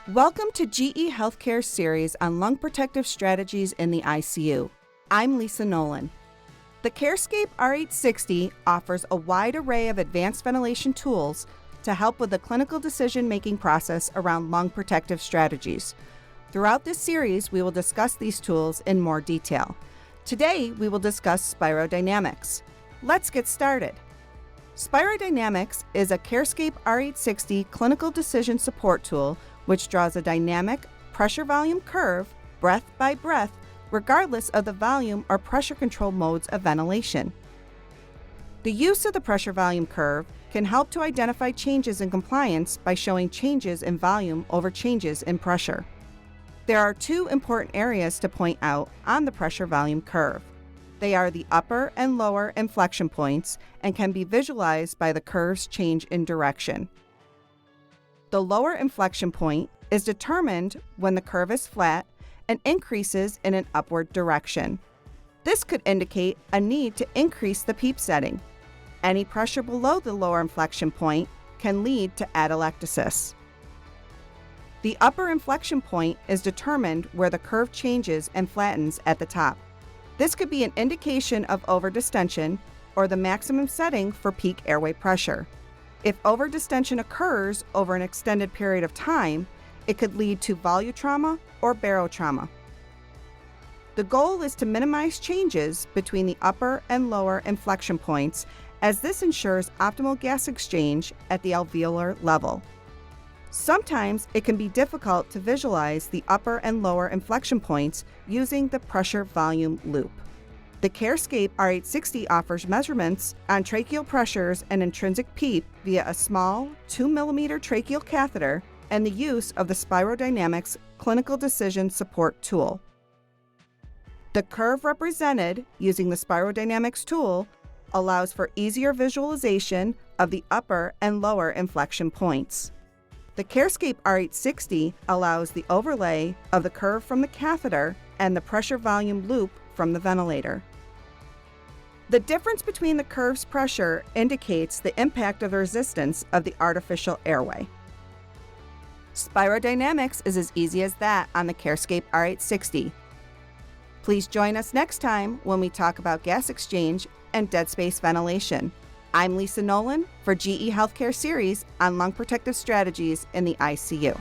Welcome to GE Healthcare's series on lung protective strategies in the ICU. I'm Lisa Nolan. The CareScape R860 offers a wide array of advanced ventilation tools to help with the clinical decision-making process around lung protective strategies. Throughout this series, we will discuss these tools in more detail. Today, we will discuss Spirodynamics. Let's get started. Spirodynamics is a CareScape R860 clinical decision support tool which draws a dynamic pressure volume curve, breath by breath, regardless of the volume or pressure control modes of ventilation. The use of the pressure volume curve can help to identify changes in compliance by showing changes in volume over changes in pressure. There are two important areas to point out on the pressure volume curve. They are the upper and lower inflection points and can be visualized by the curve's change in direction. The lower inflection point is determined when the curve is flat and increases in an upward direction. This could indicate a need to increase the PEEP setting. Any pressure below the lower inflection point can lead to atelectasis. The upper inflection point is determined where the curve changes and flattens at the top. This could be an indication of overdistension or the maximum setting for peak airway pressure. If overdistension occurs over an extended period of time, it could lead to volutrauma or barotrauma. The goal is to minimize changes between the upper and lower inflection points, as this ensures optimal gas exchange at the alveolar level. Sometimes it can be difficult to visualize the upper and lower inflection points using the pressure volume loop. The CareScape R860 offers measurements on tracheal pressures and intrinsic PEEP via a small 2mm tracheal catheter and the use of the Spirodynamics Clinical Decision Support Tool. The curve represented using the Spirodynamics tool allows for easier visualization of the upper and lower inflection points. The CareScape R860 allows the overlay of the curve from the catheter and the pressure volume loop from the ventilator. The difference between the curve's pressure indicates the impact of the resistance of the artificial airway. Spirodynamics is as easy as that on the CareScape R860. Please join us next time when we talk about gas exchange and dead space ventilation. I'm Lisa Nolan for GE Healthcare series on lung protective strategies in the ICU.